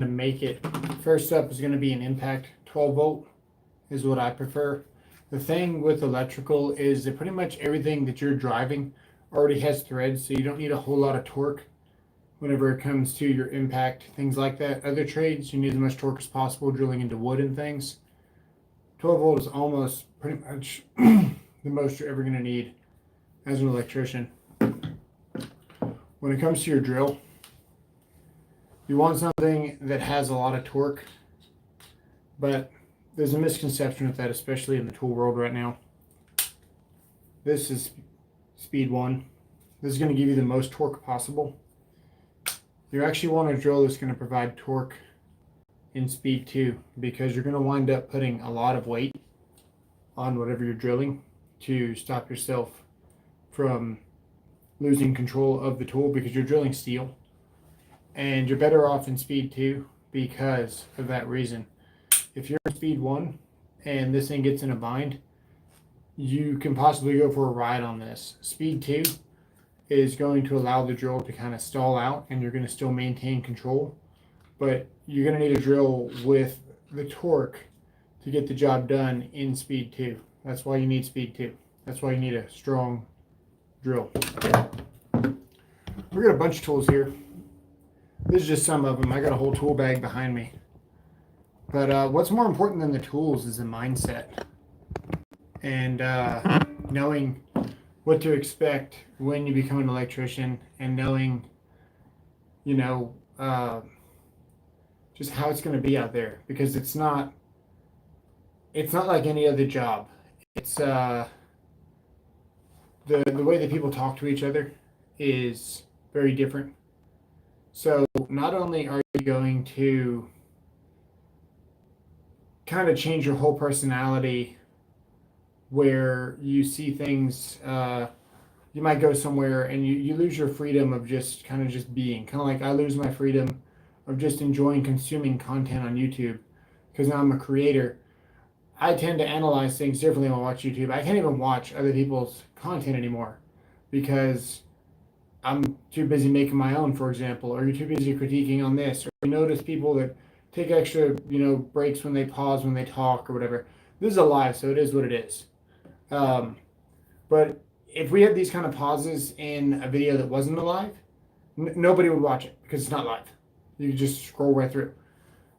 to make it. First up is going to be an impact. 12 volt is what I prefer. The thing with electrical is that pretty much everything that you're driving already has threads, so you don't need a whole lot of torque whenever it comes to your impact, things like that. Other trades, you need as much torque as possible drilling into wood and things. 12 volt is almost pretty much the most you're ever going to need as an electrician. When it comes to your drill, you want something that has a lot of torque, but there's a misconception with that, especially in the tool world right now. This is speed 1. This is going to give you the most torque possible. You actually want a drill that's going to provide torque in speed 2, because you're going to wind up putting a lot of weight on whatever you're drilling to stop yourself from losing control of the tool, because you're drilling steel, and you're better off in speed 2 because of that reason. If you're in speed 1 and this thing gets in a bind, you can possibly go for a ride on this. Speed 2 is going to allow the drill to kind of stall out, and you're going to still maintain control, but you're going to need a drill with the torque to get the job done in speed 2. That's why you need speed 2. That's why you need a strong drill. We've got a bunch of tools here. This is just some of them. I got a whole tool bag behind me. But what's more important than the tools is the mindset, and knowing what to expect when you become an electrician, and knowing, you know, just how it's going to be out there, because it's not like any other job. It's the way that people talk to each other is very different. So not only are you going to kind of change your whole personality, where you see things, you might go somewhere and you lose your freedom of just kind of just being, kind of like I lose my freedom of just enjoying consuming content on YouTube, because now I'm a creator. I tend to analyze things differently when I watch YouTube. I can't even watch other people's content anymore because I'm too busy making my own, for example, or you're too busy critiquing on this, or you notice people that take extra, breaks when they pause, when they talk or whatever. This is a live, so it is what it is. But if we had these kind of pauses in a video that wasn't alive, nobody would watch it because it's not live. You just scroll right through.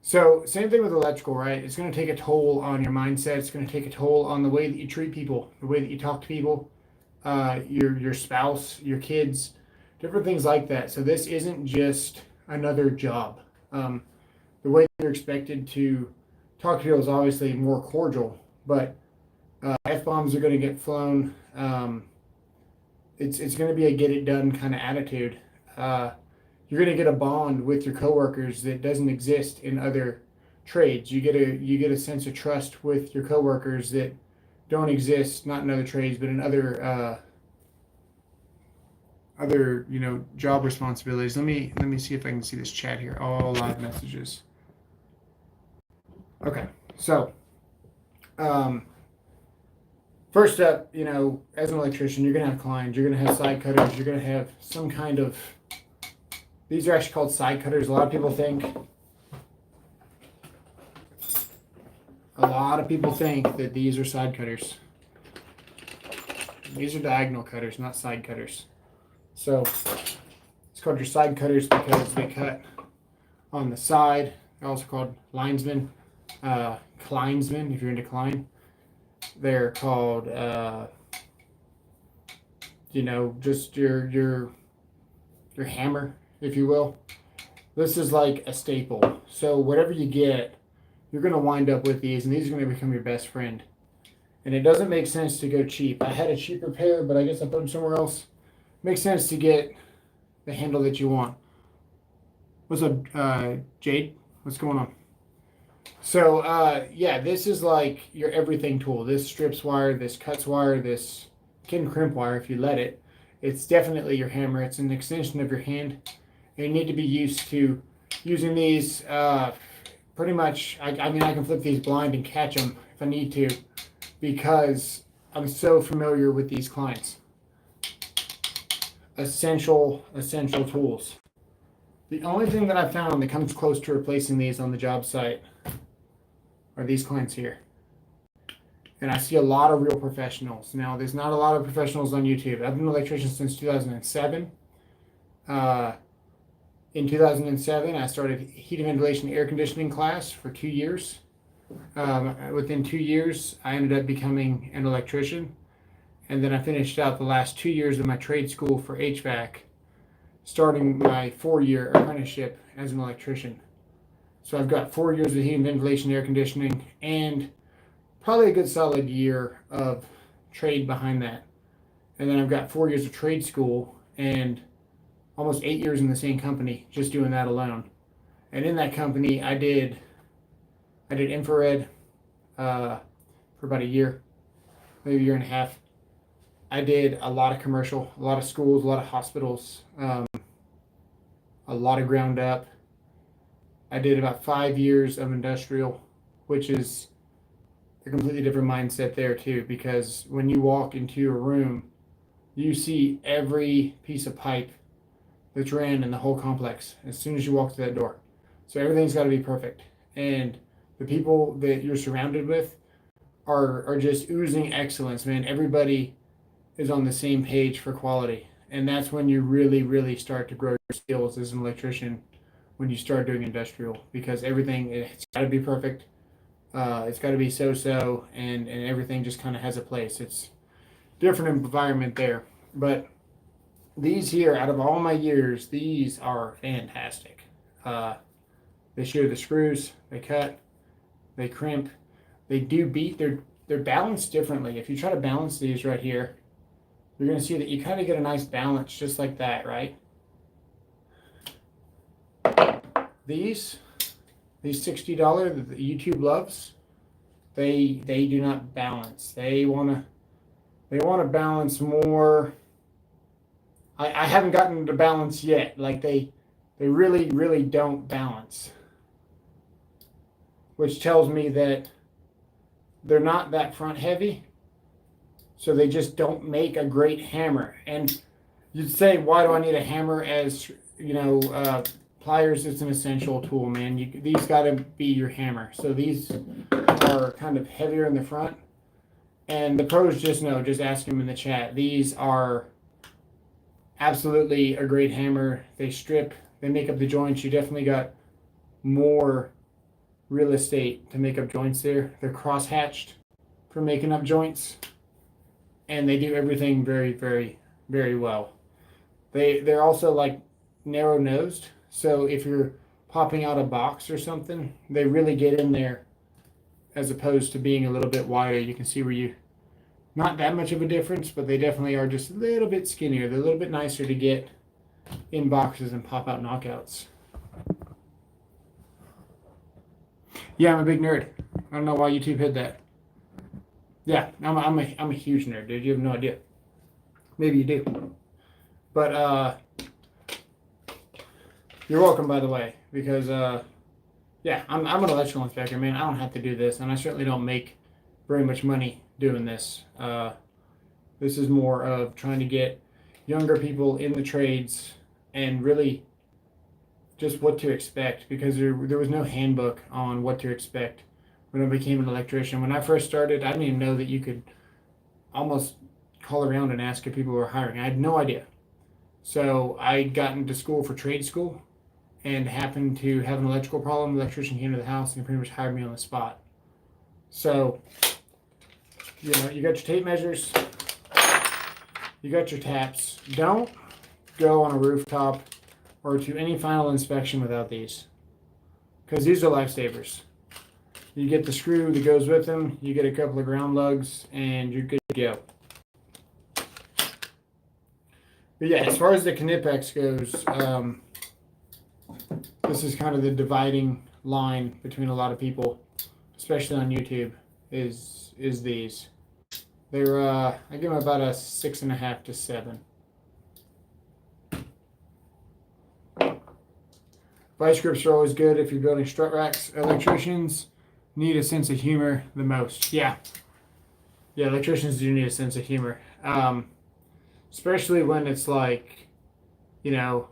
So same thing with electrical, right? It's going to take a toll on your mindset. It's going to take a toll on the way that you treat people, the way that you talk to people, your spouse, your kids, different things like that. So this isn't just another job. The way you're expected to talk to people is obviously more cordial, but F-bombs are going to get flown. It's going to be a get it done kind of attitude. You're going to get a bond with your coworkers that doesn't exist in other trades. You get a sense of trust with your coworkers that don't exist, not in other trades, but in other job responsibilities. Let me see if I can see this chat here. All live messages. Okay, so first up, as an electrician, you're going to have clients, you're going to have side cutters, you're going to have some kind of, these are actually called side cutters. A lot of people think that these are side cutters. These are diagonal cutters, not side cutters. So it's called your side cutters because they cut on the side. They're also called linesmen, Kleinsmen, if you're into Klein. They're called, just your hammer, if you will. This is like a staple. So whatever you get, you're going to wind up with these, and these are going to become your best friend. And it doesn't make sense to go cheap. I had a cheaper pair, but I guess I put them somewhere else. Makes sense to get the handle that you want. What's up, Jade? What's going on? So, this is like your everything tool. This strips wire, this cuts wire, this can crimp wire if you let it. It's definitely your hammer. It's an extension of your hand. And you need to be used to using these pretty much. I can flip these blind and catch them if I need to, because I'm so familiar with these clients. Essential tools. The only thing that I found that comes close to replacing these on the job site are these clamps here. And I see a lot of real professionals. Now, there's not a lot of professionals on YouTube. I've been an electrician since 2007. In 2007, I started heating, ventilation, air conditioning class for 2 years. Within 2 years, I ended up becoming an electrician. And then I finished out the last 2 years of my trade school for HVAC, starting my 4-year apprenticeship as an electrician. So I've got 4 years of heating, ventilation, air conditioning, and probably a good solid year of trade behind that. And then I've got 4 years of trade school and almost 8 years in the same company, just doing that alone. And in that company, I did infrared for about a year, maybe a year and a half. I did a lot of commercial, a lot of schools, a lot of hospitals, a lot of ground up. I did about 5 years of industrial, which is a completely different mindset there too, because when you walk into a room, you see every piece of pipe that's ran in the whole complex as soon as you walk through that door. So everything's got to be perfect. And the people that you're surrounded with are just oozing excellence, man. Everybody is on the same page for quality. And that's when you really, really start to grow your skills as an electrician, when you start doing industrial, because everything, it's got to be perfect. It's got to be so-so, and everything just kind of has a place. It's different environment there. But these here, out of all my years, these are fantastic. They shear the screws, they cut, they crimp, they do beat. They're balanced differently. If you try to balance these right here, you're going to see that you kind of get a nice balance just like that, right? These $60 that YouTube loves, they do not balance. They want to balance more. I haven't gotten to balance yet. Like they really, really don't balance, which tells me that they're not that front heavy, so they just don't make a great hammer. And you'd say, why do I need a hammer? As you know, pliers, it's an essential tool, man. These got to be your hammer. So these are kind of heavier in the front, and the pros just know. Just ask them in the chat. These are absolutely a great hammer. They strip, they make up the joints. You definitely got more real estate to make up joints there. They're cross-hatched for making up joints, and they do everything very, very, very well. They're also like narrow-nosed, so if you're popping out a box or something, they really get in there, as opposed to being a little bit wider. You can see where you, not that much of a difference, but they definitely are just a little bit skinnier. They're a little bit nicer to get in boxes and pop out knockouts. Yeah, I'm a big nerd. I don't know why YouTube hid that. Yeah, I'm a huge nerd, dude. You have no idea. Maybe you do. But you're welcome, by the way, because yeah, I'm an electrical inspector, man. I don't have to do this, and I certainly don't make very much money doing this. This is more of trying to get younger people in the trades and really just what to expect, because there was no handbook on what to expect when I became an electrician. When I first started, I didn't even know that you could almost call around and ask if people were hiring. I had no idea. So I got into school for trade school and happened to have an electrical problem. The electrician came to the house and pretty much hired me on the spot. So, you know, you got your tape measures, you got your taps. Don't go on a rooftop or to any final inspection without these, because these are lifesavers. You get the screw that goes with them, you get a couple of ground lugs, and you're good to go. But yeah, as far as the Knipex goes, this is kind of the dividing line between a lot of people, especially on YouTube, is these. They're I give them about a 6.5 to 7. Vice grips are always good if you're building strut racks. Electricians need a sense of humor the most. Yeah, electricians do need a sense of humor, especially when it's like, you know,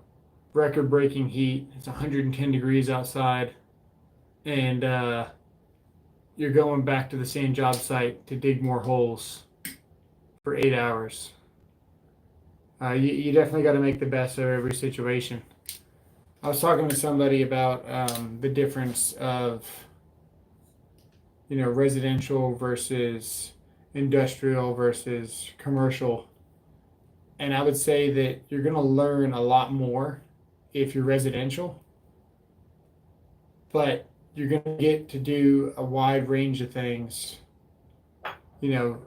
record-breaking heat. It's 110 degrees outside, and you're going back to the same job site to dig more holes for 8 hours. You definitely got to make the best of every situation. I was talking to somebody about the difference of, residential versus industrial versus commercial. And I would say that you're going to learn a lot more if you're residential, but you're going to get to do a wide range of things, with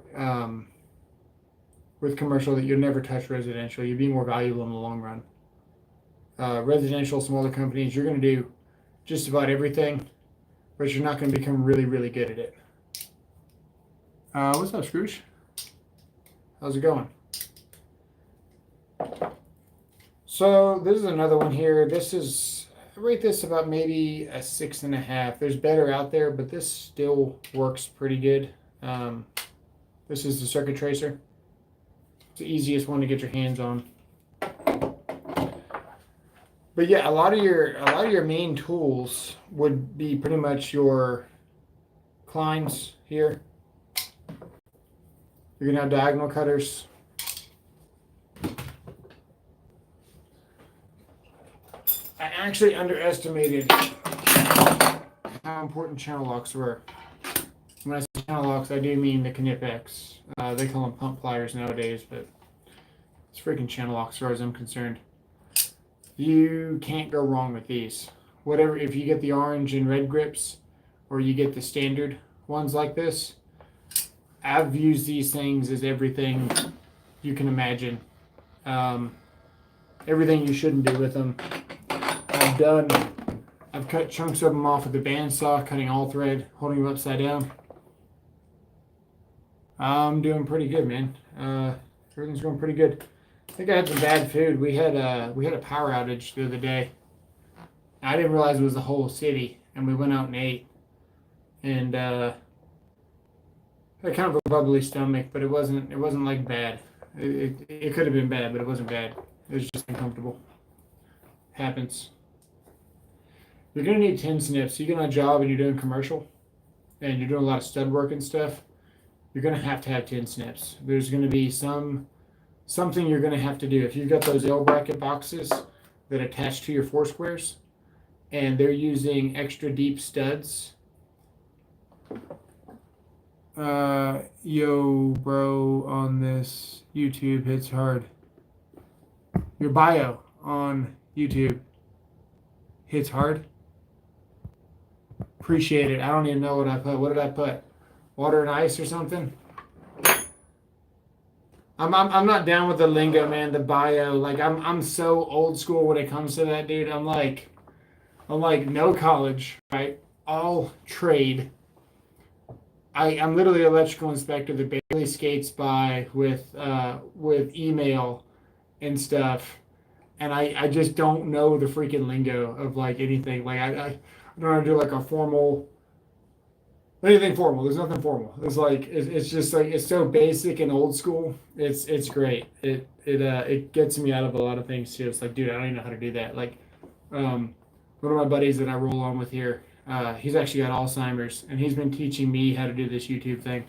commercial that you'll never touch residential. You'll be more valuable in the long run. Residential, smaller companies, you're going to do just about everything, but you're not going to become really, really good at it. What's up, Scrooge? How's it going? So this is another one here. I rate this about maybe a 6.5. There's better out there, but this still works pretty good. This is the circuit tracer. It's the easiest one to get your hands on. But yeah, a lot of your main tools would be pretty much your Kleins here. You're gonna have diagonal cutters. I actually underestimated how important channel locks were. When I say channel locks, I do mean the Knip X. They call them pump pliers nowadays, but it's freaking channel locks as far as I'm concerned. You can't go wrong with these. Whatever, if you get the orange and red grips, or you get the standard ones like this, I've used these things as everything you can imagine. Everything you shouldn't do with them. I've cut chunks of them off with the bandsaw, cutting all thread, holding them upside down. I'm doing pretty good, man. Everything's going pretty good. I think I had some bad food. We had a power outage the other day. I didn't realize it was the whole city, and we went out and ate. And had kind of a bubbly stomach, but it wasn't like bad. It could have been bad, but it wasn't bad. It was just uncomfortable. Happens. You're gonna need 10 snips. You get on a job and you're doing commercial, and you're doing a lot of stud work and stuff. You're gonna have to have 10 snips. There's gonna be something you're gonna have to do. If you've got those L bracket boxes that attach to your four squares, and they're using extra deep studs. Yo, bro, on this YouTube hits hard. Your bio on YouTube hits hard. Appreciate it. I don't even know what I put. What did I put? Water and ice or something? I'm not down with the lingo, man. The bio, like I'm so old school when it comes to that, dude. I'm like no college, right? All trade. I'm literally an electrical inspector that barely skates by with email and stuff, and I just don't know the freaking lingo of like anything. Like I don't know how to do like a formal anything formal. There's nothing formal. It's just like it's so basic and old school. It's great. It gets me out of a lot of things too. It's like, dude, I don't even know how to do that. Like one of my buddies that I roll on with here. He's actually got Alzheimer's, and he's been teaching me how to do this YouTube thing.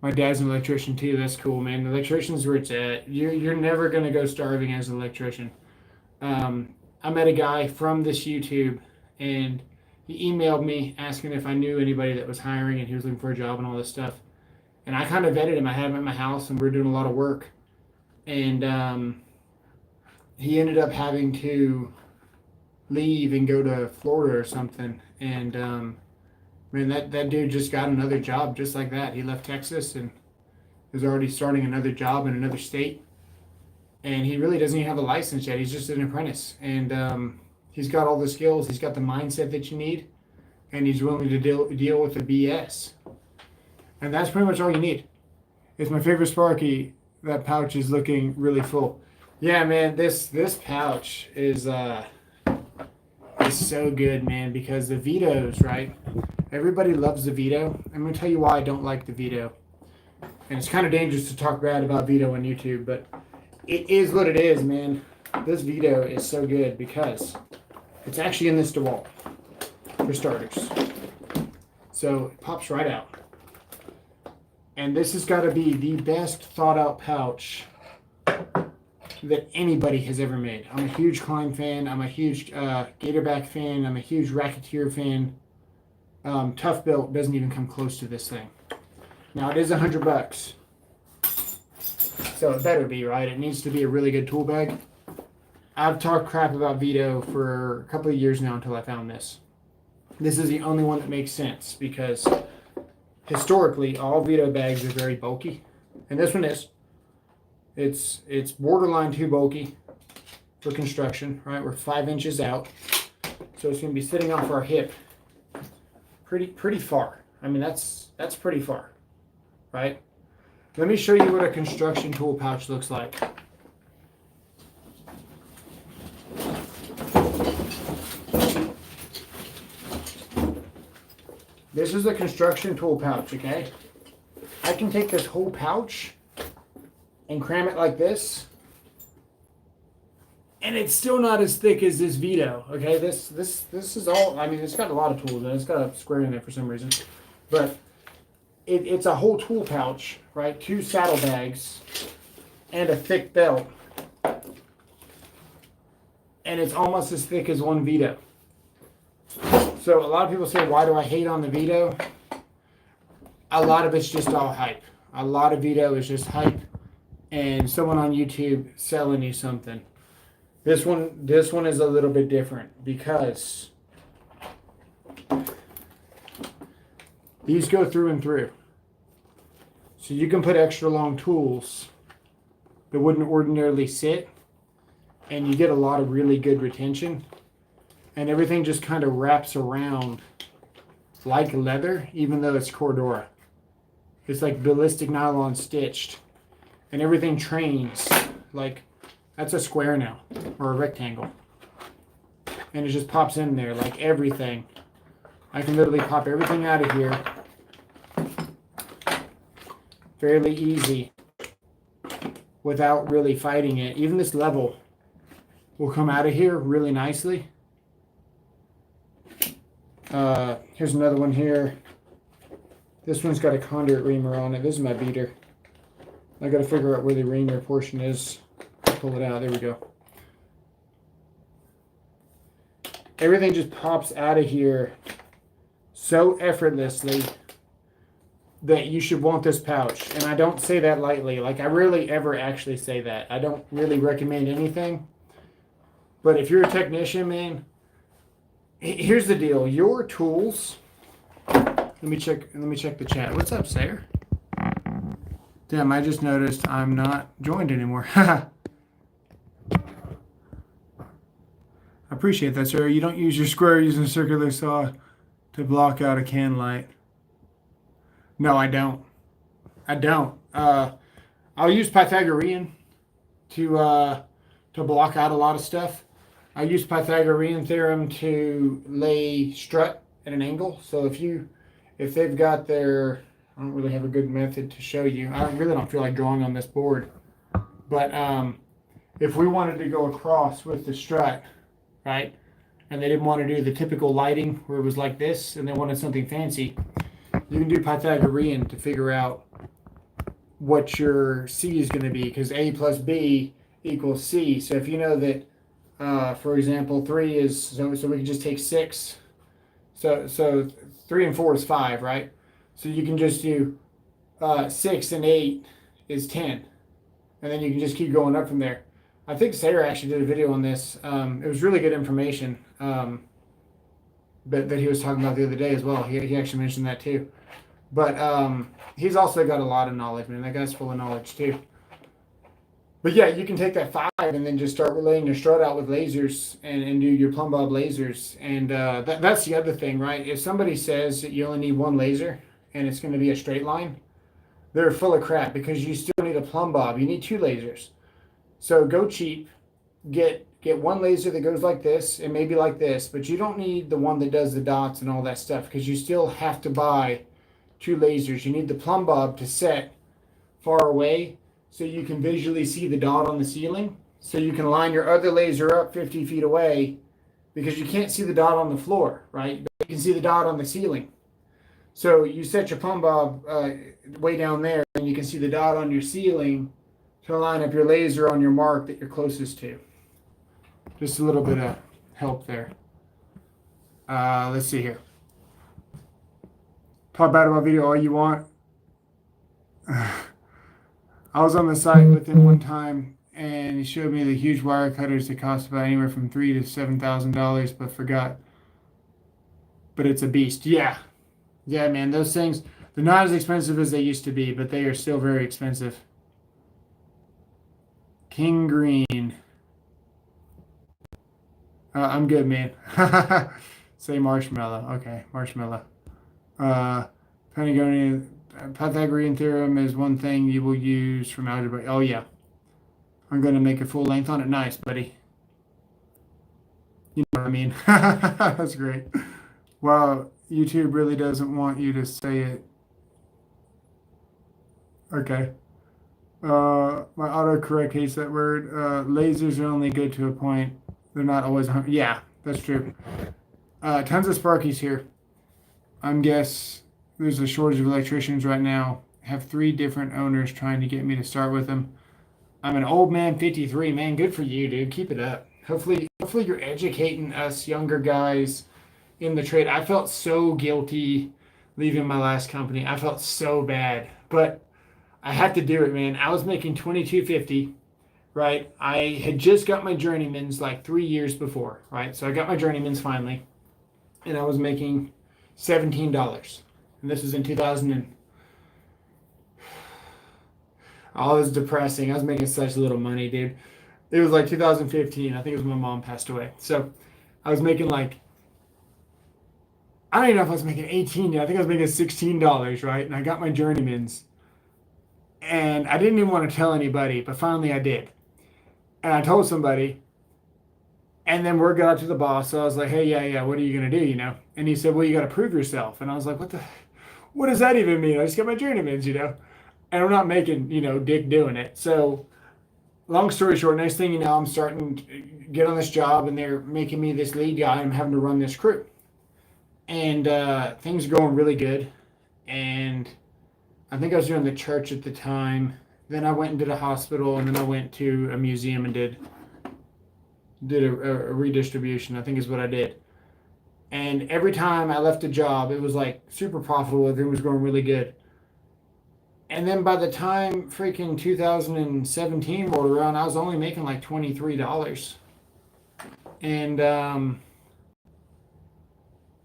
My dad's an electrician too. That's cool, man. The electrician's where it's at. You're never gonna go starving as an electrician. I met a guy from this YouTube, and he emailed me asking if I knew anybody that was hiring, and he was looking for a job and all this stuff. And I kind of vetted him. I had him at my house, and we were doing a lot of work. And he ended up having to leave and go to Florida or something. And man, that dude just got another job just like that. He left Texas and is already starting another job in another state. And he really doesn't even have a license yet. He's just an apprentice. And he's got all the skills. He's got the mindset that you need. And he's willing to deal with the BS. And that's pretty much all you need. It's my favorite Sparky. That pouch is looking really full. Yeah, man, this pouch is so good, man, because the Vetos, right? Everybody loves the Veto. I'm going to tell you why I don't like the Veto. And it's kind of dangerous to talk bad about Veto on YouTube, but it is what it is, man. this Veto is so good because it's actually in this DeWalt, for starters. So it pops right out. And this has got to be the best thought out pouch that anybody has ever made. I'm a huge Klein fan. I'm a huge Gatorback fan. I'm a huge Racketeer fan. ToughBuilt doesn't even come close to this thing. Now it is $100. So it better be, right? It needs to be a really good tool bag. I've talked crap about Veto for a couple of years now until I found this. This is the only one that makes sense because historically all Veto bags are very bulky. And this one is. It's borderline too bulky for construction, right? We're 5 inches out. So it's going to be sitting off our hip pretty far. I mean, that's pretty far, right? Let me show you what a construction tool pouch looks like. This is a construction tool pouch, okay? I can take this whole pouch and cram it like this, and it's still not as thick as this Veto, okay? This is all, I mean, it's got a lot of tools in it. It's got a square in there for some reason, but it's a whole tool pouch, right? 2 saddlebags and a thick belt, and it's almost as thick as one Veto. So a lot of people say, why do I hate on the Veto? A lot of it's just all hype. A lot of Veto is just hype and someone on YouTube selling you something. This one is a little bit different because these go through and through. So you can put extra long tools that wouldn't ordinarily sit, and you get a lot of really good retention, and everything just kind of wraps around like leather, even though it's Cordura. It's like ballistic nylon stitched, and everything trains like that's a square now or a rectangle, and it just pops in there like everything. I can literally pop everything out of here fairly easy without really fighting it. Even this level will come out of here really nicely. Here's another one here. This one's got a conduit reamer on it. This is my beater. I got to figure out where the reamer portion is. Pull it out. There we go. Everything just pops out of here so effortlessly that you should want this pouch. And I don't say that lightly. Like, I rarely ever actually say that. I don't really recommend anything. But if you're a technician, man, here's the deal. Your tools. Let me check the chat. What's up, Sayer? Damn, I just noticed I'm not joined anymore. I appreciate that, sir. You don't use your square using a circular saw to block out a can light. No, I don't. I'll use Pythagorean to block out a lot of stuff. I use Pythagorean theorem to lay strut at an angle. So if they've got their, I don't really have a good method to show you. I really don't feel like drawing on this board. But if we wanted to go across with the strut, right, and they didn't want to do the typical lighting where it was like this and they wanted something fancy, you can do Pythagorean to figure out what your C is going to be, because A plus B equals C. So if you know that, for example, 3 is, so we can just take 6. So 3 and 4 is 5, right? So you can just do 6 and 8 is 10. And then you can just keep going up from there. I think Sarah actually did a video on this. It was really good information that he was talking about the other day as well. He actually mentioned that too. But he's also got a lot of knowledge, man. That guy's full of knowledge too. But yeah, you can take that 5 and then just start laying your strut out with lasers and do your plumb bob lasers. And that's the other thing, right? If somebody says that you only need 1 laser and it's going to be a straight line, they're full of crap, because you still need a plumb bob. You need 2 lasers. So go cheap, get 1 laser that goes like this and maybe like this, but you don't need the one that does the dots and all that stuff, because you still have to buy 2 lasers. You need the plumb bob to set far away so you can visually see the dot on the ceiling, so you can line your other laser up 50 feet away because you can't see the dot on the floor, right? But you can see the dot on the ceiling. So you set your plumb bob way down there, and you can see the dot on your ceiling to line up your laser on your mark that you're closest to. Just a little bit of help there. Let's see here. Talk bad about video all you want. I was on the site with him one time, and he showed me the huge wire cutters that cost about anywhere from $3,000 to $7,000, but forgot. But it's a beast. Yeah, man, those things, they're not as expensive as they used to be, but they are still very expensive. King Green. I'm good, man. Say marshmallow. Okay, marshmallow. Pythagorean theorem is one thing you will use from algebra. Oh, yeah. I'm going to make a full length on it. Nice, buddy. You know what I mean? That's great. Wow, YouTube really doesn't want you to say it. Okay. My autocorrect hates that word. Lasers are only good to a point. They're not always. Yeah, that's true. Tons of Sparkies here. I'm guess there's a shortage of electricians right now. Have 3 different owners trying to get me to start with them. I'm an old man, 53. Man, good for you, dude. Keep it up. Hopefully you're educating us younger guys in the trade. I felt so guilty leaving my last company. I felt so bad, but I had to do it, man. I was making $22.50, right? I had just got my journeymans like 3 years before, right? So I got my journeymans finally, and I was making $17. And this was in 2000 and oh, it was depressing. I was making such little money, dude. It was like 2015. I think it was when my mom passed away. So I was making like, I don't even know if I was making 18 yet. I think I was making $16, right? And I got my journeymans. And I didn't even want to tell anybody, but finally I did. And I told somebody. And then word got out to the boss. So I was like, hey, yeah, what are you going to do, you know? And he said, well, you got to prove yourself. And I was like, what does that even mean? I just got my journeymans, you know? And I'm not making, you know, dick doing it. So long story short, next thing you know, I'm starting to get on this job, and they're making me this lead guy. I'm having to run this crew. And things are going really good. And I think I was doing the church at the time. Then I went and did a hospital, and then I went to a museum and did a redistribution, I think is what I did. And every time I left a job, it was like super profitable. Everything was going really good. And then by the time freaking 2017 rolled around, I was only making like $23. And then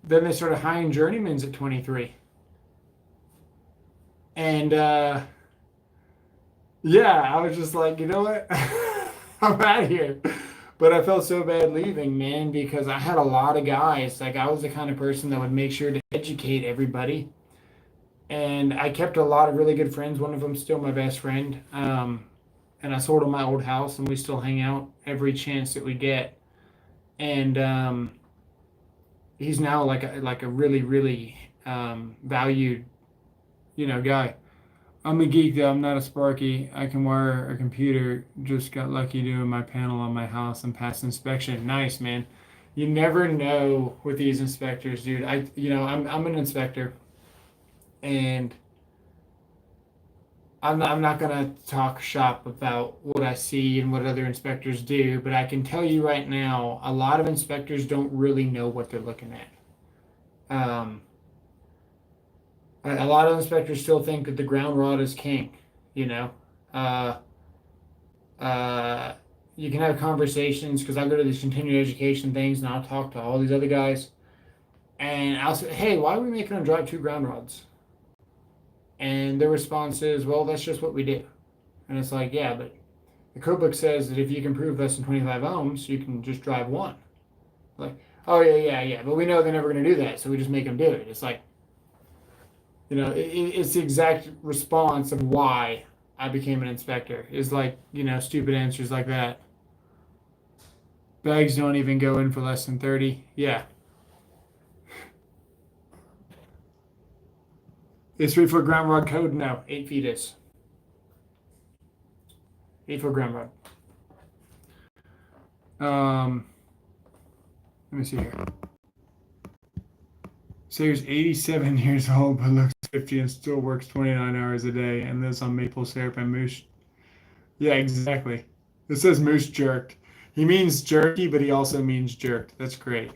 they started hiring journeymans at 23. And yeah, I was just like, you know what? I'm out of here. But I felt so bad leaving, man, because I had a lot of guys. Like, I was the kind of person that would make sure to educate everybody. And I kept a lot of really good friends. One of them still my best friend. And I sold him my old house, and we still hang out every chance that we get. And he's now like a really, really valued, you know, guy. I'm a geek though. I'm not a Sparky. I can wire a computer. Just got lucky doing my panel on my house and passed inspection. Nice, man. You never know with these inspectors, dude. I'm an inspector, and I'm not gonna talk shop about what I see and what other inspectors do, but I can tell you right now, a lot of inspectors don't really know what they're looking at. A lot of inspectors still think that the ground rod is king, you know. You can have conversations, because I go to these continuing education things, and I'll talk to all these other guys, and I'll say, hey, why are we making them drive 2 ground rods? And their response is, well, that's just what we do. And it's like, yeah, but the code book says that if you can prove less than 25 ohms, you can just drive 1. Like, oh, yeah, but we know they're never going to do that, so we just make them do it. It's like, you know, it's the exact response of why I became an inspector. Is like, you know, stupid answers like that. Bags don't even go in for less than 30. Yeah. Is 3-foot ground rod code? No, 8 feet is. 8-foot ground rod. Let me see here. Sayer's 87 years old, but looks 50 and still works 29 hours a day and lives on maple syrup and moose. Yeah, exactly. It says moose jerked. He means jerky, but he also means jerked. That's great.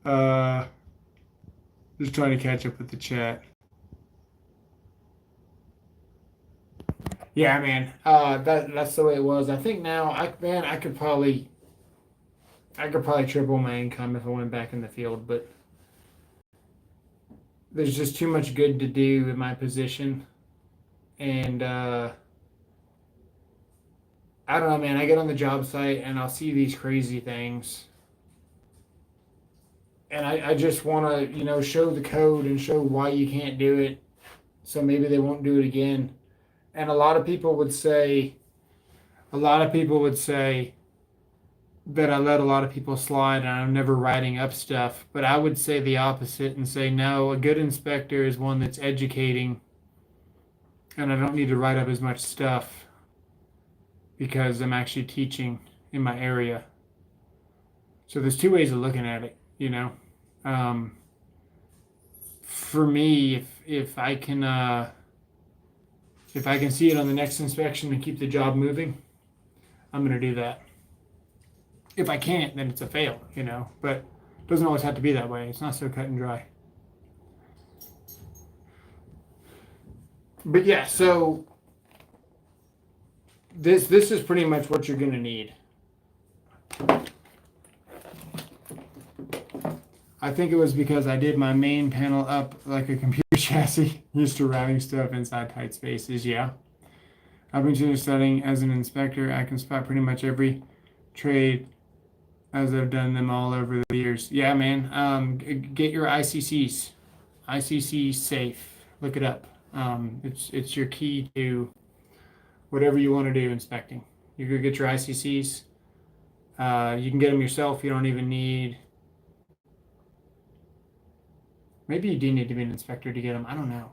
Uh, just trying to catch up with the chat. Yeah, man. That's the way it was. I think now, I could probably triple my income if I went back in the field, but there's just too much good to do in my position, and I don't know, man. I get on the job site and I'll see these crazy things, and I just want to, show the code and show why you can't do it, so maybe they won't do it again. And a lot of people would say that I let a lot of people slide and I'm never writing up stuff. But I would say the opposite and say, no, a good inspector is one that's educating, and I don't need to write up as much stuff because I'm actually teaching in my area. So there's two ways of looking at it, For me, if I can see it on the next inspection and keep the job moving, I'm going to do that. If I can't, then it's a fail, but it doesn't always have to be that way. It's not so cut and dry. But yeah, so this is pretty much what you're going to need. I think it was because I did my main panel up like a computer chassis, used to routing stuff inside tight spaces. Yeah. I've been studying as an inspector. I can spot pretty much every trade as I've done them all over the years. Yeah, man. Get your ICCs. ICC safe. Look it up. It's your key to whatever you want to do inspecting. You go get your ICCs. You can get them yourself. You don't even need. Maybe you do need to be an inspector to get them. I don't know.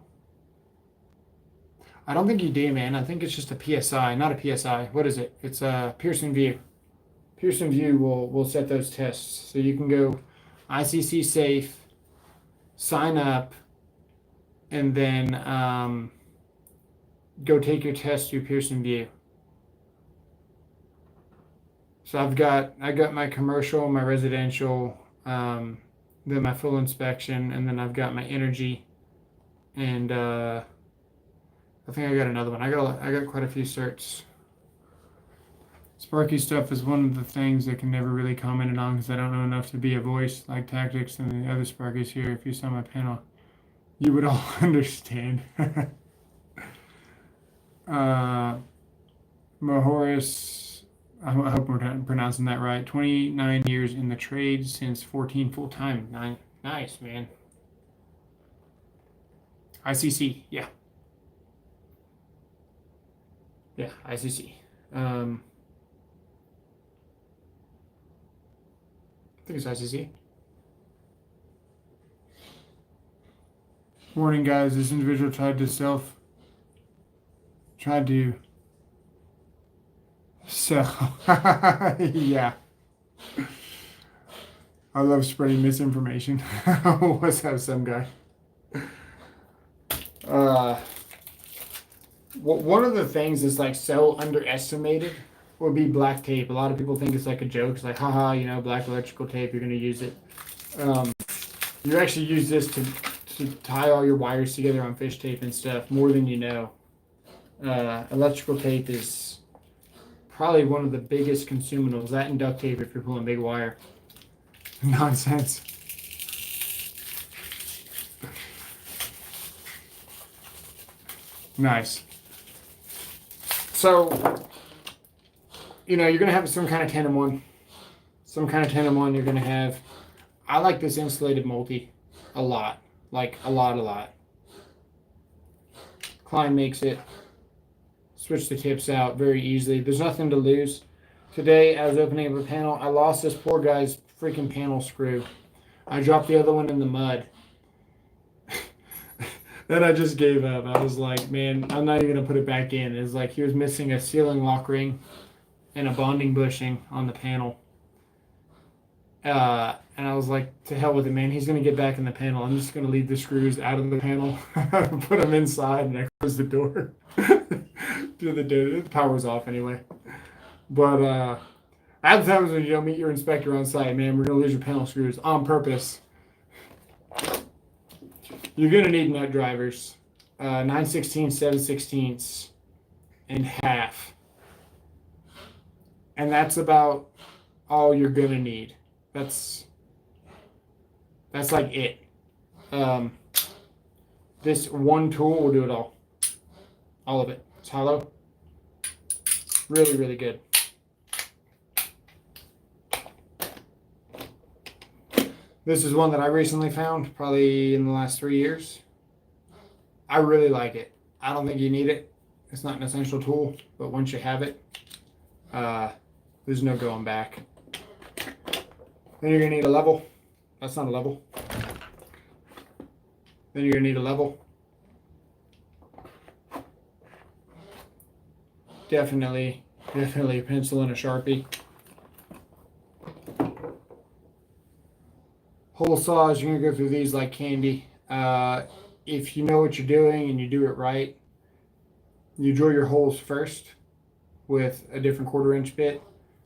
I don't think you do, man. I think it's just a PSI, not a PSI. What is it? It's a Pearson VUE. Pearson VUE will set those tests. So you can go ICC safe, sign up, and then go take your test through Pearson VUE. So I got my commercial, my residential, then my full inspection, and then I've got my energy, and I think I got another one. I got quite a few certs. Sparky stuff is one of the things that can never really comment on because I don't know enough to be a voice like tactics and the other Sparkies here. If you saw my panel, you would all understand. Mahoris, I hope I'm pronouncing that right. 29 years in the trade since 14 full time. Nice, man. ICC, yeah. Yeah, ICC. I think it's ICC. Warning, guys, this individual tried to sell. Yeah. I love spreading misinformation. What's up, some guy? One of the things that's like so underestimated would be black tape. A lot of people think it's like a joke. It's like, haha, black electrical tape, you're going to use it. You actually use this to tie all your wires together on fish tape and stuff more than you know. Electrical tape is probably one of the biggest consumables. That and duct tape if you're pulling big wire. Nonsense. Nice. So, you're going to have some kind of tandem one. Some kind of tandem one you're going to have. I like this insulated multi a lot. Like, a lot. Klein makes it. Switch the tips out very easily. There's nothing to lose. Today, I was opening up a panel. I lost this poor guy's freaking panel screw. I dropped the other one in the mud. Then I just gave up. I was like, man, I'm not even going to put it back in. It's like he was missing a ceiling lock ring. and a bonding bushing on the panel. And I was like, to hell with it, man. He's going to get back in the panel. I'm just going to leave the screws out of the panel, put them inside, and I close the door. The power's off anyway. But at the times when you don't meet your inspector on site, man, we're going to lose your panel screws on purpose. You're going to need nut drivers. 9/16, 7/16, and half. And that's about all you're going to need. That's like it. This one tool will do it all. All of it. It's hollow. Really, really good. This is one that I recently found, probably in the last 3 years. I really like it. I don't think you need it. It's not an essential tool, but once you have it, there's no going back. Then you're going to need a level. That's not a level. Then you're going to need a level. Definitely a pencil and a Sharpie. Hole saws, you're going to go through these like candy. If you know what you're doing and you do it right, you drill your holes first with a different 1/4 inch bit.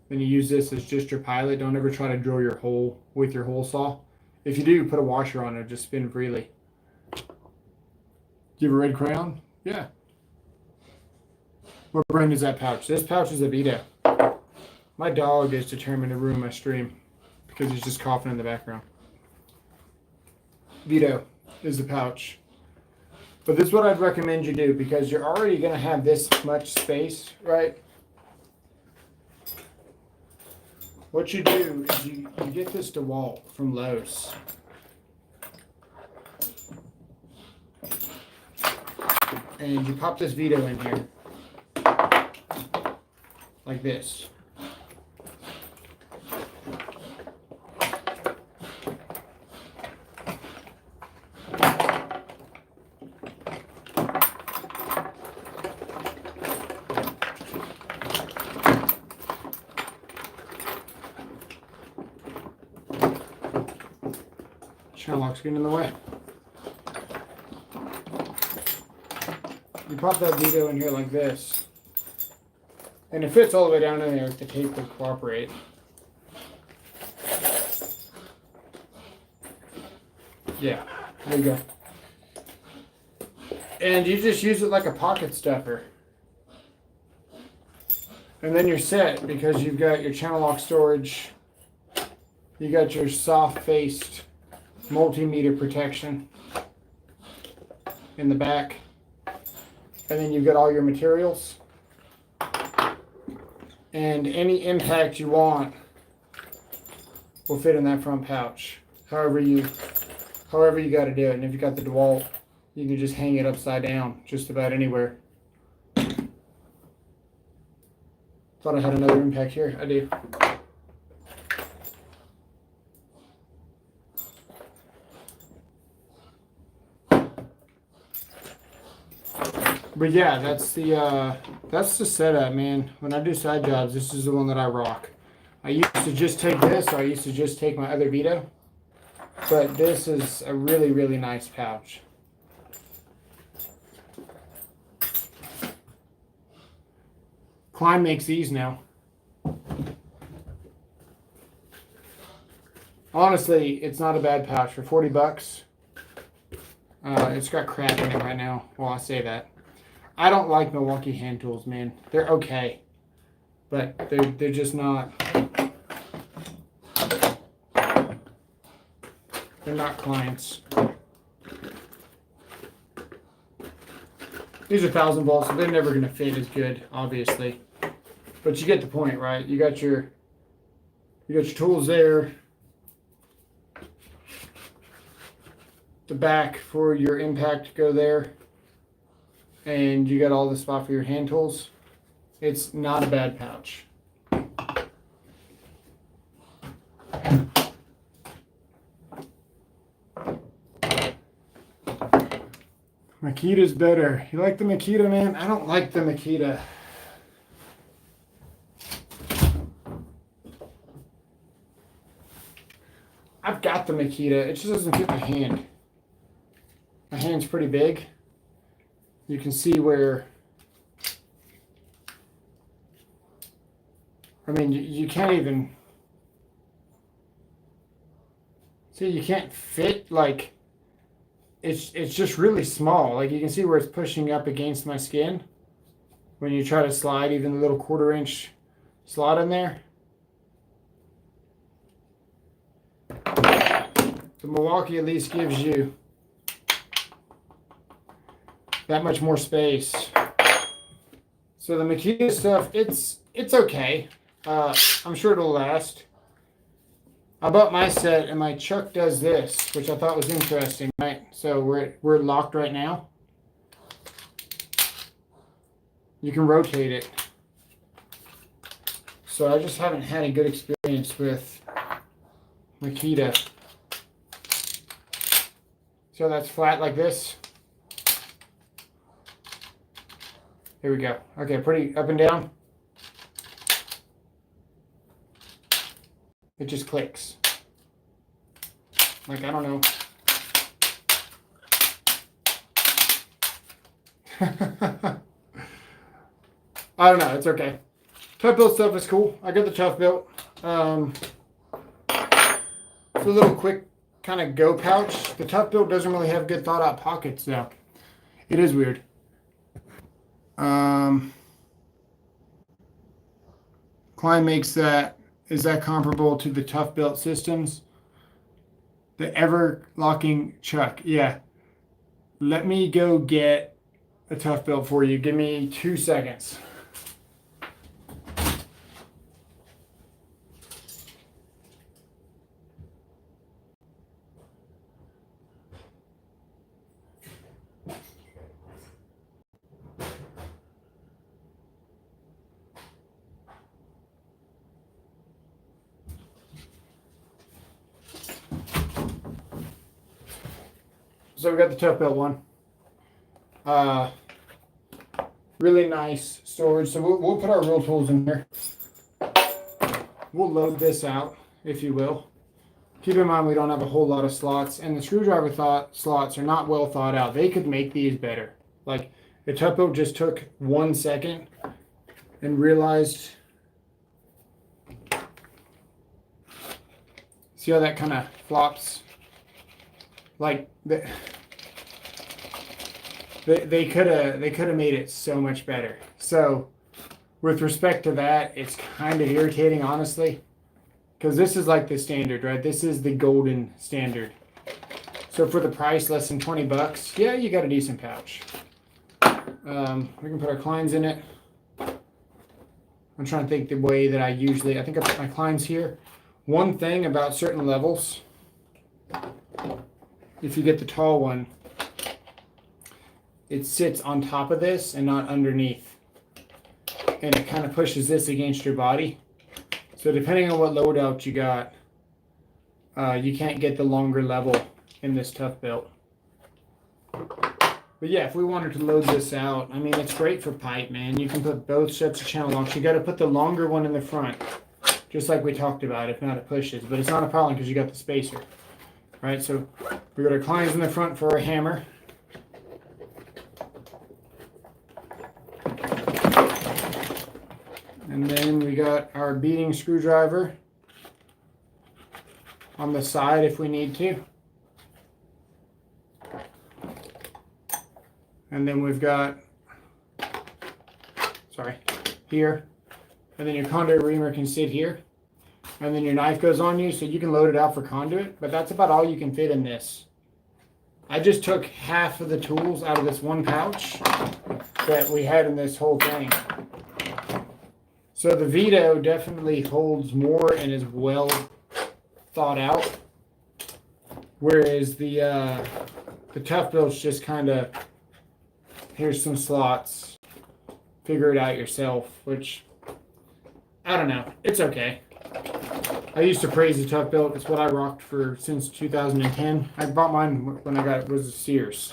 Then you use this as just your pilot. Don't ever try to drill your hole with your hole saw. If you do, put a washer on it. Just spin freely. Do you have a red crayon? Yeah. What brand is that pouch? This pouch is a Veto. My dog is determined to ruin my stream because he's just coughing in the background. Veto is the pouch. But this is what I'd recommend you do because you're already going to have this much space, right? What you do is you get this DeWalt from Lowe's. And you pop this Veto in here. Like this. Sherlock's getting in the way. You pop that Veto in here like this. And it fits all the way down in there if the tape will cooperate. Yeah, there you go. And you just use it like a pocket stuffer. And then you're set because you've got your channel lock storage. You got your soft-faced multimeter protection in the back. And then you've got all your materials. And any impact you want will fit in that front pouch. However you got to do it. And if you got the DeWalt, you can just hang it upside down just about anywhere. Thought I had another impact here. I do. But yeah, that's the setup, man. When I do side jobs, this is the one that I rock. I used to just take this, or I used to just take my other Veto. But this is a really, really nice pouch. Klein makes these now. Honestly, it's not a bad pouch. For 40 bucks, it's got crap in it right now. Well, I say that. I don't like Milwaukee hand tools, man. They're okay, but they're just not. They're not clients. These are 1,000 volts, so they're never going to fit as good, obviously. But you get the point, right? You got your tools there. The back for your impact to go there. And you got all the spot for your hand tools. It's not a bad pouch. Makita's better. You like the Makita, man? I don't like the Makita. Makita. It just doesn't fit my hand. My hand's pretty big. You can see where, I mean, you can't even, see, you can't fit, like, it's just really small. Like, you can see where it's pushing up against my skin when you try to slide even a little 1/4 inch slot in there. The Milwaukee at least gives you that much more space. So the Makita stuff, it's okay. I'm sure it'll last. I bought my set and my chuck does this, which I thought was interesting, right? So we're locked right now. You can rotate it. So I just haven't had a good experience with Makita. So that's flat like this. Here we go. Okay, pretty up and down. It just clicks. Like, I don't know. I don't know. It's okay. ToughBuilt stuff is cool. I got the ToughBuilt. It's a little quick kind of go pouch. The ToughBuilt doesn't really have good thought out pockets though. It is weird. Klein makes that. Is that comparable to the ToughBuilt systems? The ever locking chuck. Yeah. Let me go get a ToughBuilt for you. Give me 2 seconds. So we got the ToughBuilt one. Really nice storage. So we'll put our real tools in here. We'll load this out, if you will. Keep in mind we don't have a whole lot of slots, and the screwdriver slots are not well thought out. They could make these better. Like, the ToughBuilt just took 1 second and realized. See how that kind of flops? Like, they could have made it so much better. So with respect to that, it's kind of irritating, honestly, because this is like the standard, right? This is the golden standard. So for the price, less than 20 bucks, yeah, you got a decent pouch. We can put our Kleins in it. I'm trying to think the way that I think I put my Kleins here. One thing about certain levels, if you get the tall one, it sits on top of this and not underneath. And it kind of pushes this against your body. So depending on what loadout you got, you can't get the longer level in this ToughBuilt. But yeah, if we wanted to load this out, I mean, it's great for pipe, man. You can put both sets of channel locks. You got to put the longer one in the front, just like we talked about. If not, it pushes. But it's not a problem because you got the spacer. Right, so we got our Kleins in the front for our hammer. And then we got our beading screwdriver on the side if we need to. And then we've got, here. And then your conduit reamer can sit here. And then your knife goes on you, so you can load it out for conduit. But that's about all you can fit in this. I just took half of the tools out of this one pouch that we had in this whole thing. So the Veto definitely holds more and is well thought out. Whereas the ToughBuilt's just kind of, here's some slots. Figure it out yourself, which, I don't know. It's okay. I used to praise the ToughBuilt. It's what I rocked for since 2010. I bought mine when it was a Sears.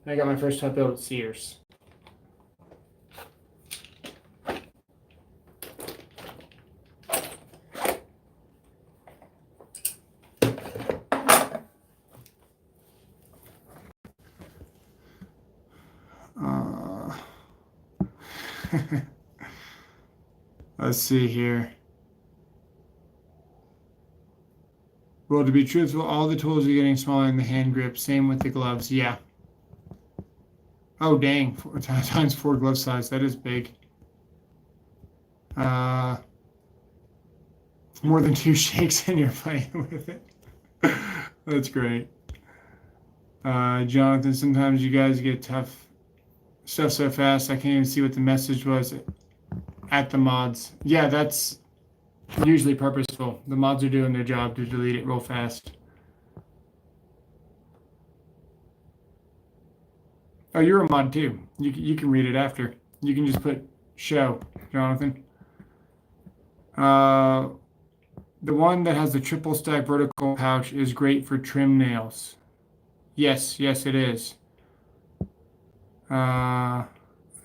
I got my first ToughBuilt at Sears. Let's see here. Well, to be truthful, all the tools are getting smaller in the hand grip. Same with the gloves. Yeah. Oh, dang. 4x4 glove size. That is big. More than 2 shakes and you're playing with it. That's great. Jonathan, sometimes you guys get tough stuff so fast I can't even see what the message was at the mods. Yeah, that's usually purposeful. The mods are doing their job to delete it real fast. Oh, you're a mod too. You can read it after. You can just put show, Jonathan. The one that has the triple stack vertical pouch is great for trim nails. Yes, it is.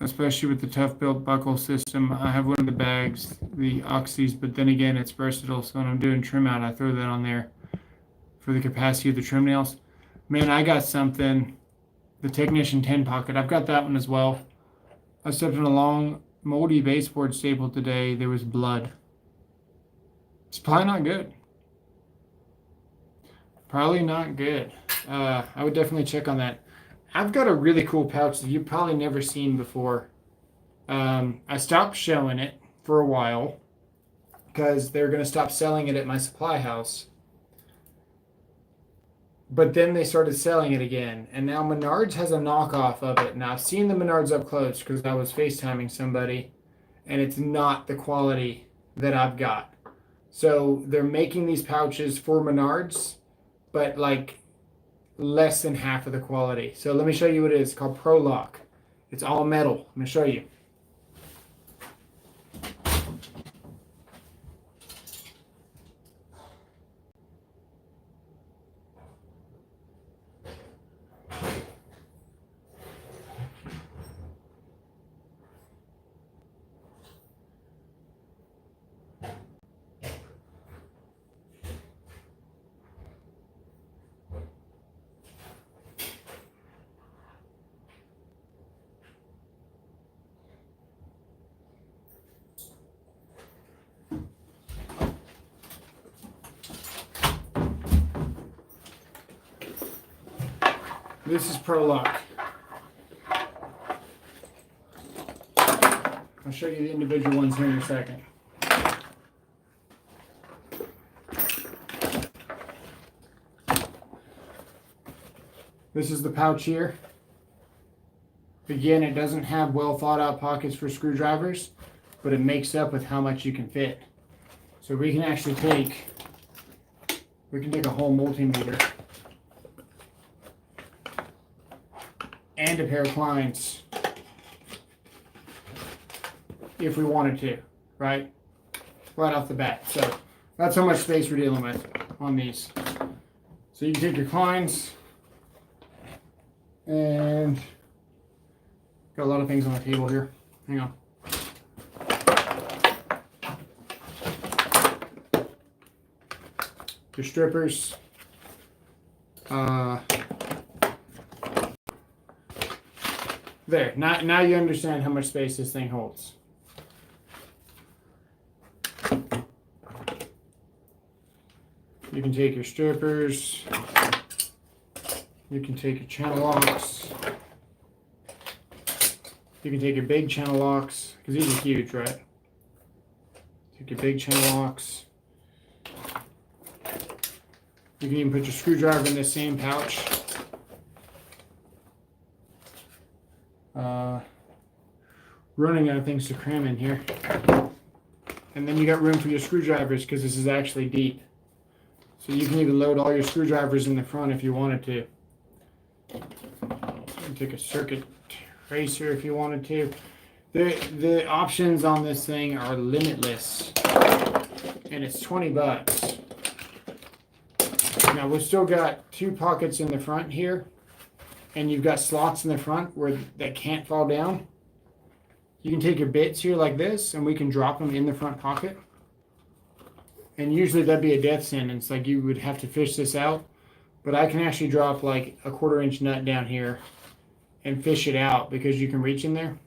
Especially with the ToughBuilt buckle system. I have one of the bags, the Oxys, but then again, it's versatile. So when I'm doing trim out, I throw that on there for the capacity of the trim nails. Man, I got something, the Technician 10 pocket. I've got that one as well. I stepped on a long, moldy baseboard staple today. There was blood. It's probably not good. Probably not good. I would definitely check on that. I've got a really cool pouch that you've probably never seen before. I stopped showing it for a while because they're going to stop selling it at my supply house. But then they started selling it again. And now Menards has a knockoff of it. Now I've seen the Menards up close because I was FaceTiming somebody. And it's not the quality that I've got. So they're making these pouches for Menards, but like less than half of the quality. So let me show you what it is. It's called Prolock. It's all metal. I'm going to show you. This is Prolock. I'll show you the individual ones here in a second. This is the pouch here. Again, it doesn't have well thought out pockets for screwdrivers, but it makes up with how much you can fit. So we can actually take a whole multimeter and a pair of clients if we wanted to, right off the bat. So that's how much space we're dealing with on these. So you can take your clients, and got a lot of things on the table here. Hang on. Your strippers. There. Now you understand how much space this thing holds. You can take your strippers. You can take your channel locks. You can take your big channel locks, because these are huge, right? Take your big channel locks. You can even put your screwdriver in the same pouch. Running out of things to cram in here. And then you got room for your screwdrivers because this is actually deep. So you can even load all your screwdrivers in the front if you wanted to. You can take a circuit tracer if you wanted to. The options on this thing are limitless. And it's 20 bucks. Now we've still got 2 pockets in the front here. And you've got slots in the front that can't fall down. You can take your bits here like this, and we can drop them in the front pocket. And usually that'd be a death sentence, like you would have to fish this out. But I can actually drop like a 1/4 inch nut down here and fish it out because you can reach in there.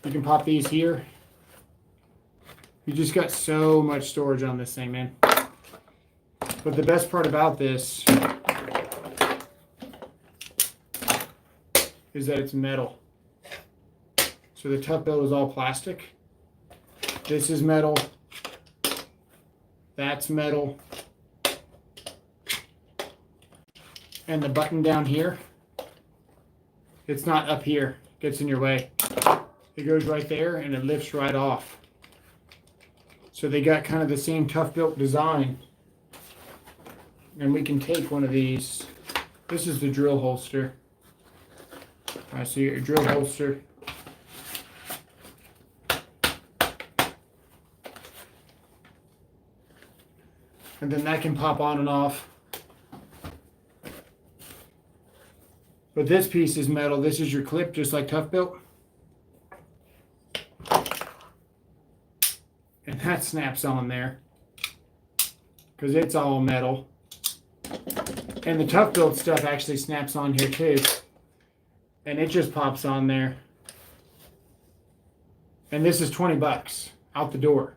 You can pop these here. You just got so much storage on this thing, man. But the best part about this is that it's metal. So the ToughBuilt is all plastic. This is metal. That's metal. And the button down here, it's not up here. It gets in your way. It goes right there and it lifts right off. So they got kind of the same ToughBuilt design. And we can take one of these. This is the drill holster. Alright, so your drill holster. And then that can pop on and off. But this piece is metal. This is your clip, just like ToughBuilt. And that snaps on there. Because it's all metal. And the ToughBuilt stuff actually snaps on here too. And it just pops on there. And this is 20 bucks out the door.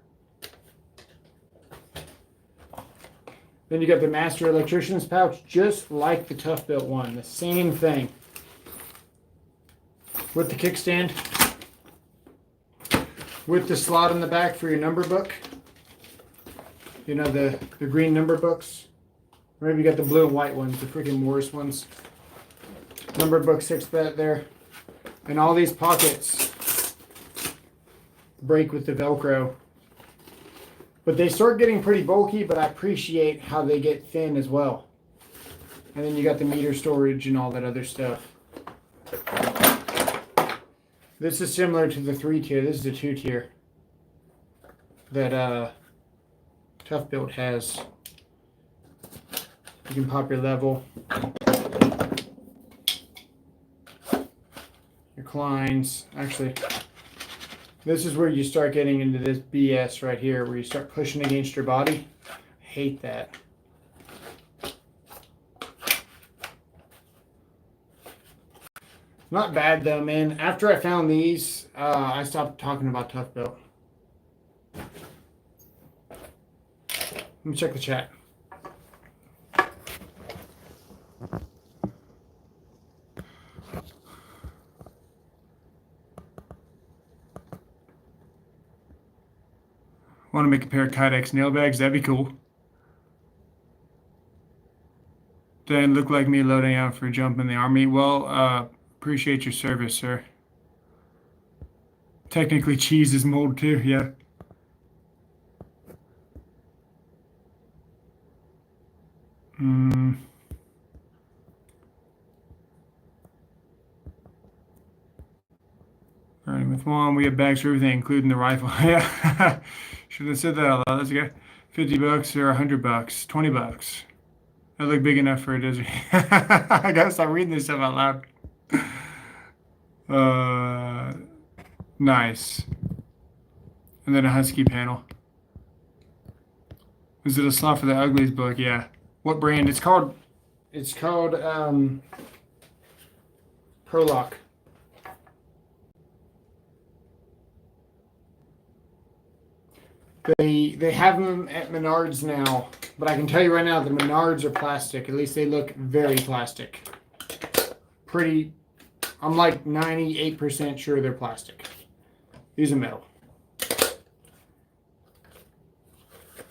Then you got the Master Electrician's pouch, just like the ToughBuilt one. The same thing. With the kickstand. With the slot in the back for your number book. You know, the green number books. Or maybe you got the blue and white ones, the freaking Morris ones. Number book 6-bet there. And all these pockets break with the Velcro. But they start getting pretty bulky, but I appreciate how they get thin as well. And then you got the meter storage and all that other stuff. This is similar to the 3-tier. This is the 2-tier that ToughBuilt has. You can pop your level, your Kleins. Actually, this is where you start getting into this BS right here, where you start pushing against your body. I hate that. Not bad though, man. After I found these, I stopped talking about ToughBuilt. Let me check the chat. Want to make a pair of Kydex nail bags? That'd be cool. Didn't look like me loading out for a jump in the army. Well, appreciate your service, sir. Technically, cheese is mold too, yeah. Alright, with one, we have bags for everything, including the rifle. Yeah, should have said that out loud. Let's go. 50 bucks or 100 bucks, 20 bucks. That look big enough for a desert. I gotta stop reading this stuff out loud. Nice. And then a Husky panel. Is it a slot for the Uglies book? Yeah. What brand? It's called Prolock. They have them at Menards now, but I can tell you right now the Menards are plastic. At least they look very plastic. Pretty, I'm like 98% sure they're plastic. These are metal.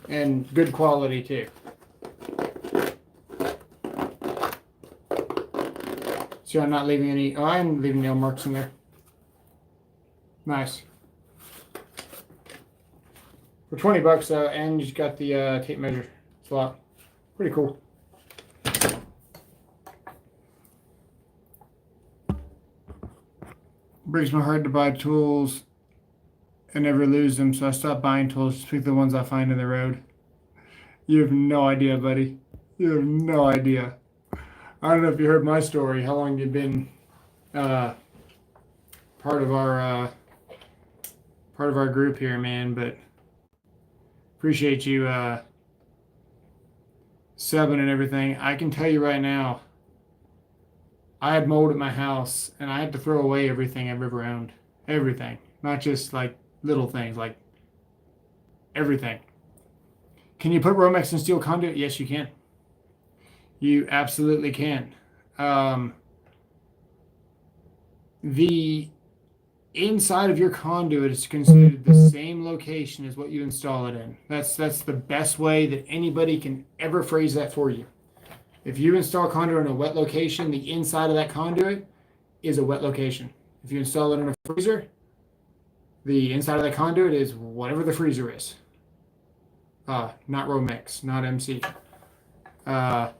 And good quality too. So I'm not leaving any, oh, I'm leaving nail marks in there. Nice. For 20 bucks though, and you've got the tape measure slot. Pretty cool. Breaks my heart to buy tools and never lose them, so I stopped buying tools. Just pick the ones I find in the road. You have no idea, buddy. You have no idea. I don't know if you heard my story, how long you've been part of our group here, man, but appreciate you subbing and everything. I can tell you right now, I had mold at my house and I had to throw away everything I've ever owned. Everything. not just like little things, like everything. Can you put Romex in steel conduit? Yes, you can. You absolutely can. The inside of your conduit is considered the same location as what you install it in. That's the best way that anybody can ever phrase that for you. If you install conduit in a wet location, the inside of that conduit is a wet location. If you install it in a freezer, the inside of that conduit is whatever the freezer is. Not Romex, not MC. Because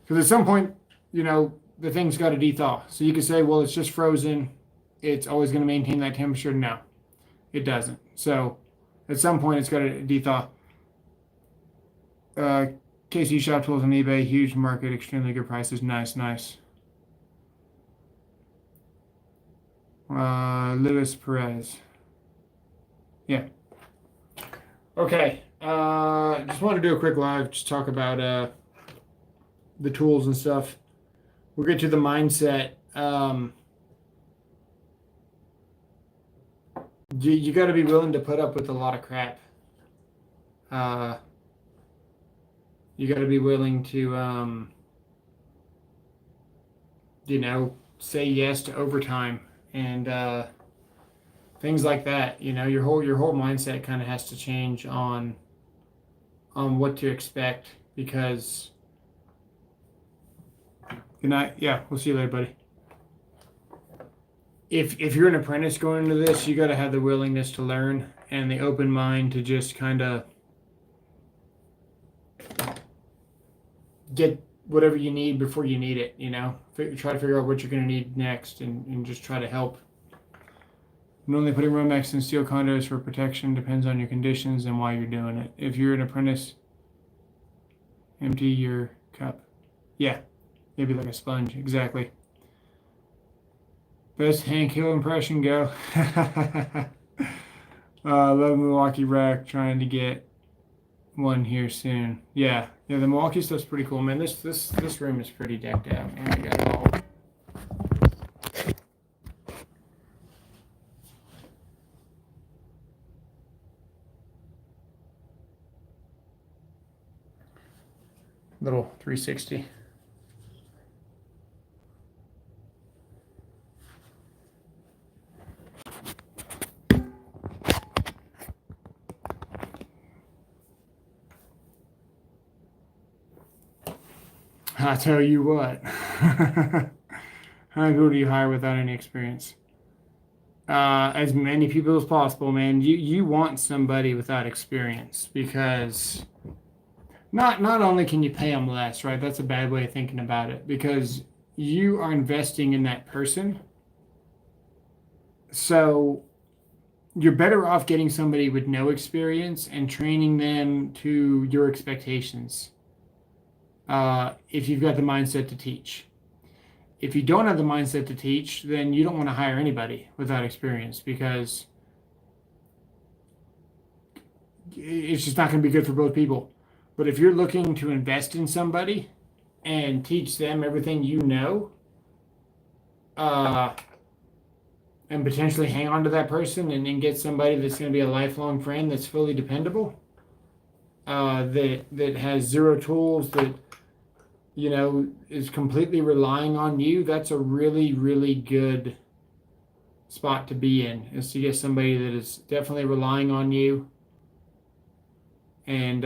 at some point, the thing's got to dethaw. So you could say, well, it's just frozen. It's always going to maintain that temperature. No, it doesn't. So at some point, it's got to dethaw. KC Shop Tools on eBay, huge market, extremely good prices. Nice. Luis Perez. Yeah. Okay. Just want to do a quick live, just talk about the tools and stuff. We'll get to the mindset. You got to be willing to put up with a lot of crap. You got to be willing to, say yes to overtime and things like that. Your whole mindset kind of has to change on what to expect, because good night. Yeah, we'll see you later, buddy. If you're an apprentice going into this, you got to have the willingness to learn and the open mind to just kind of get whatever you need before you need it. Try to figure out what you're going to need next, and just try to help. Normally putting Romex in steel conduits for protection depends on your conditions and why you're doing it. If you're an apprentice, empty your cup. Yeah, maybe like a sponge. Exactly. Best Hank Hill impression, go. Love Milwaukee rack, trying to get one here soon. Yeah, the Milwaukee stuff's pretty cool, man. This room is pretty decked out, man. I got it all. Little 360. I tell you what. How many people do you hire without any experience? As many people as possible, man. You want somebody without experience, because not only can you pay them less, right? That's a bad way of thinking about it, because you are investing in that person. So you're better off getting somebody with no experience and training them to your expectations. If you've got the mindset to teach. If you don't have the mindset to teach, then you don't want to hire anybody without experience, because it's just not going to be good for both people. But if you're looking to invest in somebody and teach them everything and potentially hang on to that person and then get somebody that's going to be a lifelong friend, that's fully dependable, that has zero tools, that is completely relying on you, that's a really, really good spot to be in, is to get somebody that is definitely relying on you. And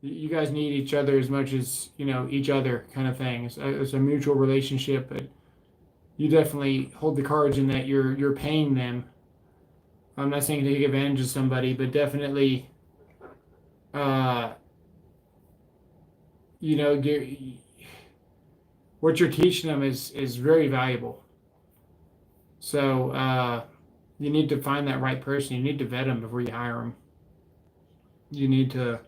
you guys need each other as much as, each other, kind of thing. It's a mutual relationship, but you definitely hold the cards in that you're paying them. I'm not saying to take advantage of somebody, but definitely what you're teaching them is very valuable. So you need to find that right person. You need to vet them before you hire them. You need to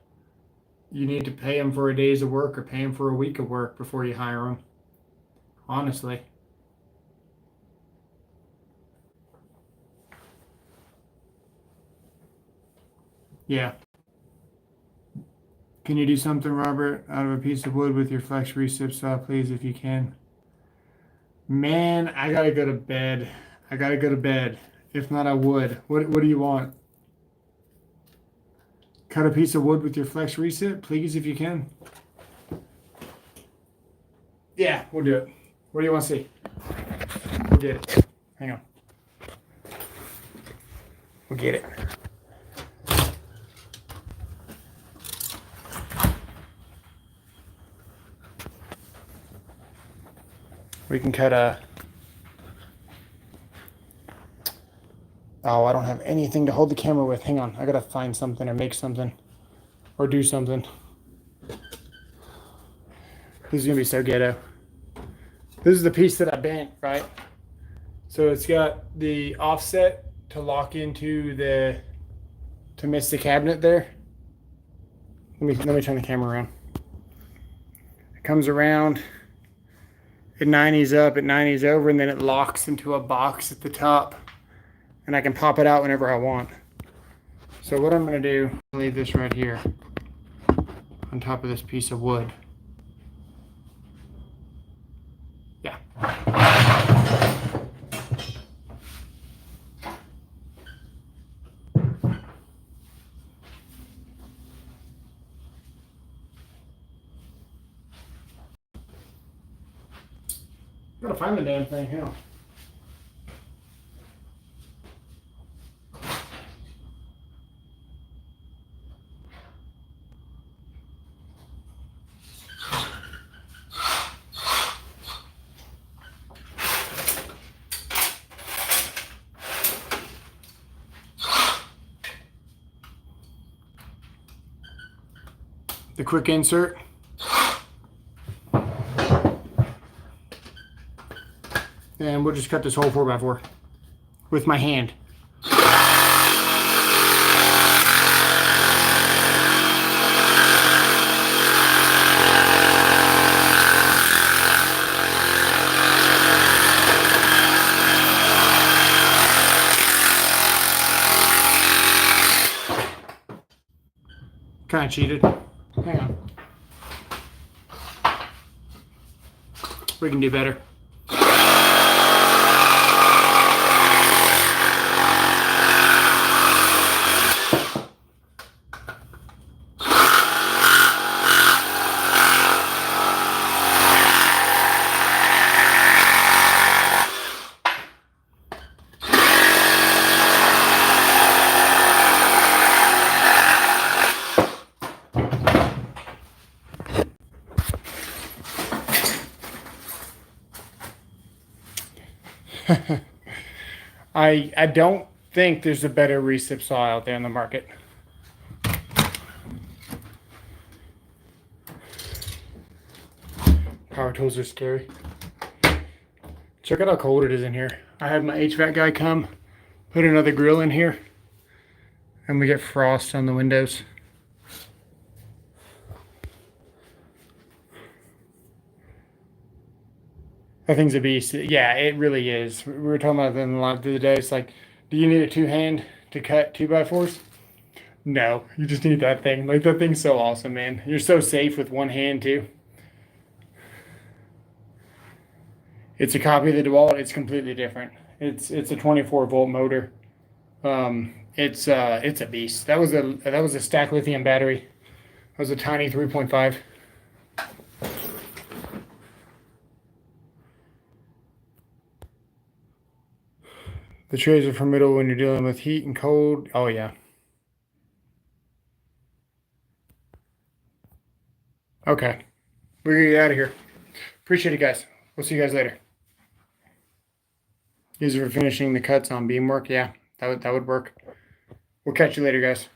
pay them for a days of work or pay them for a week of work before you hire them. Honestly. Yeah. Can you do something, Robert, out of a piece of wood with your flex recip saw, please, if you can? Man, I gotta go to bed. I gotta go to bed. If not, I would. What do you want? Cut a piece of wood with your flex reset, please, if you can. Yeah, we'll do it. What do you want to see? We'll get it. Hang on. We'll get it. We can cut a... Oh, I don't have anything to hold the camera with. Hang on. I gotta find something or make something or do something. This is gonna be so ghetto. This is the piece that I bent, right? So it's got the offset to lock into the, to miss the cabinet there. Let me turn the camera around. It comes around, it 90s up, it 90s over, and then it locks into a box at the top. And I can pop it out whenever I want. So what I'm gonna do, leave this right here on top of this piece of wood. Yeah. Gotta find the damn thing, hell. The quick insert. And we'll just cut this whole 4x4 with my hand. Kind of cheated. Hang on. We can do better. I don't think there's a better recip saw out there in the market. Power tools are scary. Check out how cold it is in here. I had my HVAC guy come, put another grill in here, and we get frost on the windows. That thing's a beast. Yeah, it really is. We were talking about that in the live the other day. It's like, do you need a two-hand to cut 2x4s? No, you just need that thing. Like, that thing's so awesome, man. You're so safe with one hand, too. It's a copy of the DeWalt. It's completely different. It's a 24-volt motor. It's a beast. That was a stack lithium battery. That was a tiny 3.5. The trays are formidable when you're dealing with heat and cold. Oh, yeah. Okay. We're going to get out of here. Appreciate it, guys. We'll see you guys later. These are for finishing the cuts on beam work. Yeah, that would work. We'll catch you later, guys.